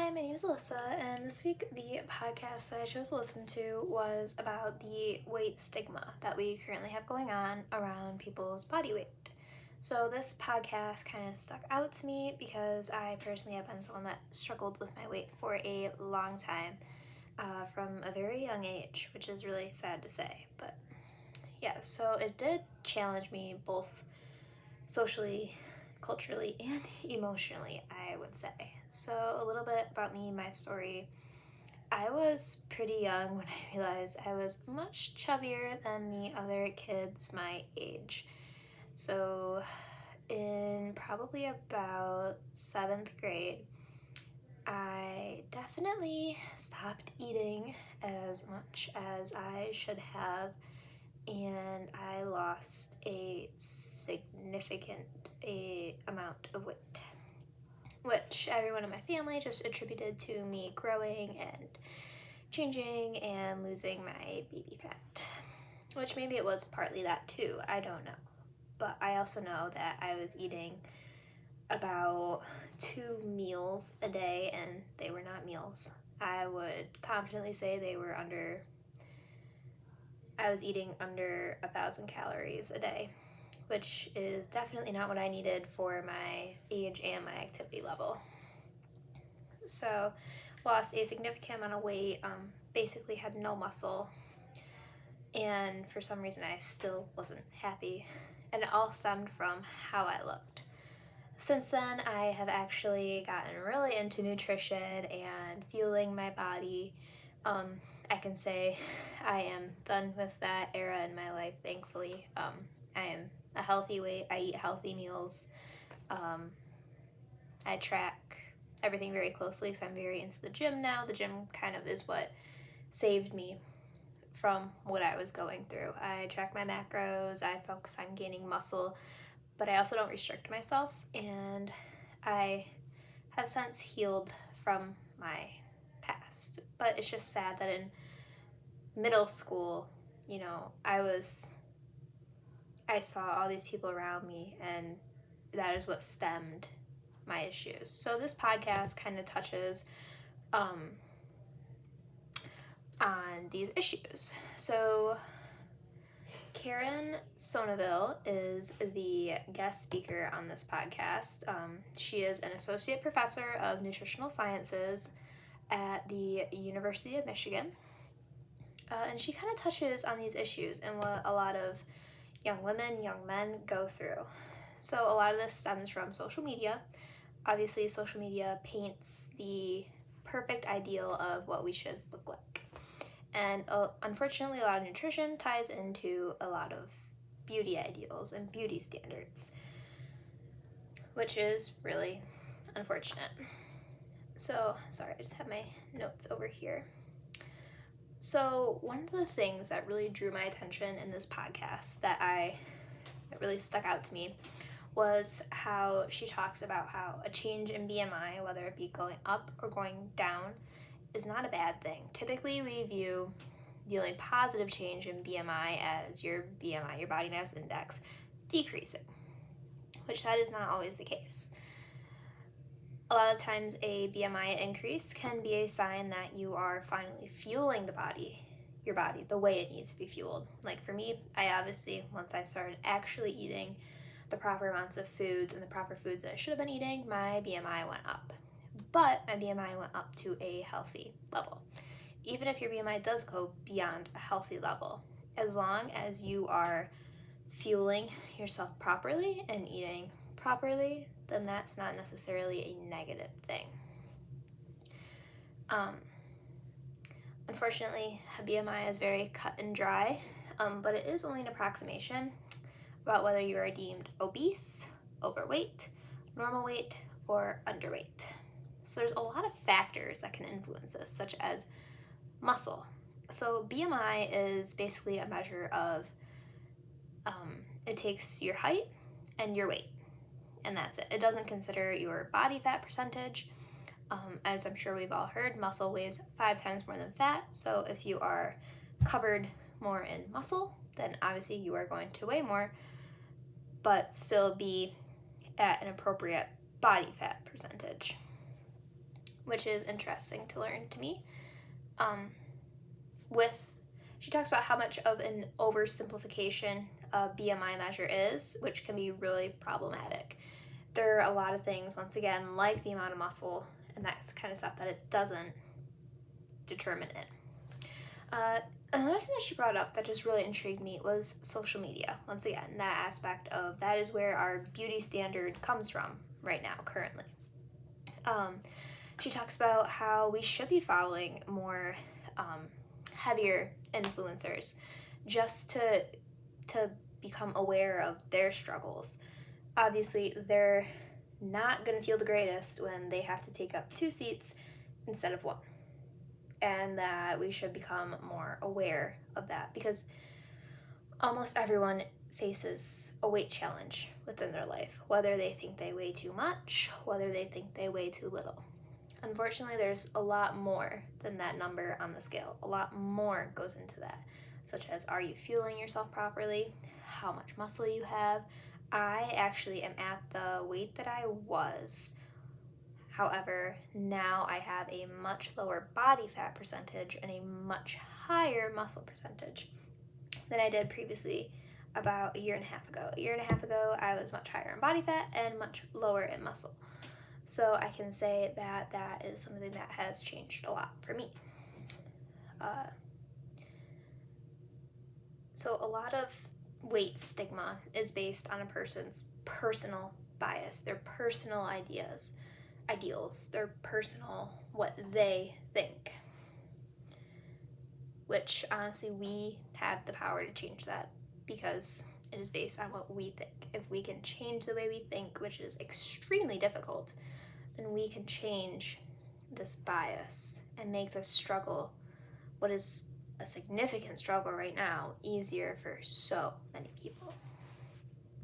Hi, my name is Alyssa, and this week the podcast that I chose to listen to was about the weight stigma that we currently have going on around people's body weight. So this podcast kind of stuck out to me because I personally have been someone that struggled with my weight for a long time, from a very young age, which is really sad to say. But yeah, so it did challenge me both socially, culturally, and emotionally, I would say. So, a little bit about me, my story. I was pretty young when I realized I was much chubbier than the other kids my age. So, in probably about 7th grade, I definitely stopped eating as much as I should have, and I lost a significant amount of weight, which everyone in my family just attributed to me growing and changing and losing my baby fat, which maybe it was partly that too, I don't know. But I also know that I was eating about 2 meals a day, and they were not meals. I would confidently say I was eating under 1,000 calories a day, which is definitely not what I needed for my age and my activity level. So, lost a significant amount of weight, basically had no muscle, and for some reason I still wasn't happy, and it all stemmed from how I looked. Since then, I have actually gotten really into nutrition and fueling my body. I can say I am done with that era in my life, thankfully. I am a healthy weight. I eat healthy meals. I track everything very closely because I'm very into the gym now. The gym kind of is what saved me from what I was going through. I track my macros. I focus on gaining muscle, but I also don't restrict myself, and I have since healed from my past. But it's just sad that in middle school, I saw all these people around me, and that is what stemmed my issues. So this podcast kind of touches on these issues. So Karen Sonneville is the guest speaker on this podcast. She is an associate professor of nutritional sciences at the University of Michigan. And she kind of touches on these issues and what a lot of young women, young men go through. So a lot of this stems from social media. Obviously, social media paints the perfect ideal of what we should look like. And unfortunately, a lot of nutrition ties into a lot of beauty ideals and beauty standards, which is really unfortunate. So, sorry, I just have my notes over here. So, one of the things that really drew my attention in this podcast that really stuck out to me was how she talks about how a change in BMI, whether it be going up or going down, is not a bad thing. Typically, we view the only positive change in BMI as your BMI, your body mass index, decreasing, which that is not always the case. A lot of times a BMI increase can be a sign that you are finally fueling your body, the way it needs to be fueled. Like for me, I obviously, once I started actually eating the proper amounts of foods and the proper foods that I should have been eating, my BMI went up. But my BMI went up to a healthy level. Even if your BMI does go beyond a healthy level, as long as you are fueling yourself properly and eating properly, then that's not necessarily a negative thing. Unfortunately, a BMI is very cut and dry, but it is only an approximation about whether you are deemed obese, overweight, normal weight, or underweight. So there's a lot of factors that can influence this, such as muscle. So BMI is basically a measure of, it takes your height and your weight, and that's it. It doesn't consider your body fat percentage. As I'm sure we've all heard, muscle weighs 5 times more than fat. So if you are covered more in muscle, then obviously you are going to weigh more, but still be at an appropriate body fat percentage. which is interesting to learn to me. She talks about how much of an oversimplification a BMI measure is, which can be really problematic. There are a lot of things, once again, like the amount of muscle and that kind of stuff, that it doesn't determine it. Another thing that she brought up that just really intrigued me was social media. Once again, that aspect of that is where our beauty standard comes from right now, currently. She talks about how we should be following more heavier influencers just to become aware of their struggles. Obviously, they're not going to feel the greatest when they have to take up 2 seats instead of 1. And that we should become more aware of that, because almost everyone faces a weight challenge within their life, whether they think they weigh too much, whether they think they weigh too little. Unfortunately, there's a lot more than that number on the scale. A lot more goes into that, such as, are you fueling yourself properly? How much muscle you have? I actually am at the weight that I was. However, now I have a much lower body fat percentage and a much higher muscle percentage than I did previously about a year and a half ago. A year and a half ago, I was much higher in body fat and much lower in muscle. So I can say that that is something that has changed a lot for me. So a lot of weight stigma is based on a person's personal bias, their personal ideals, their personal, what they think. Which, honestly, we have the power to change that, because it is based on what we think. If we can change the way we think, which is extremely difficult, then we can change this bias and make this struggle, what is a significant struggle right now, easier for so many people.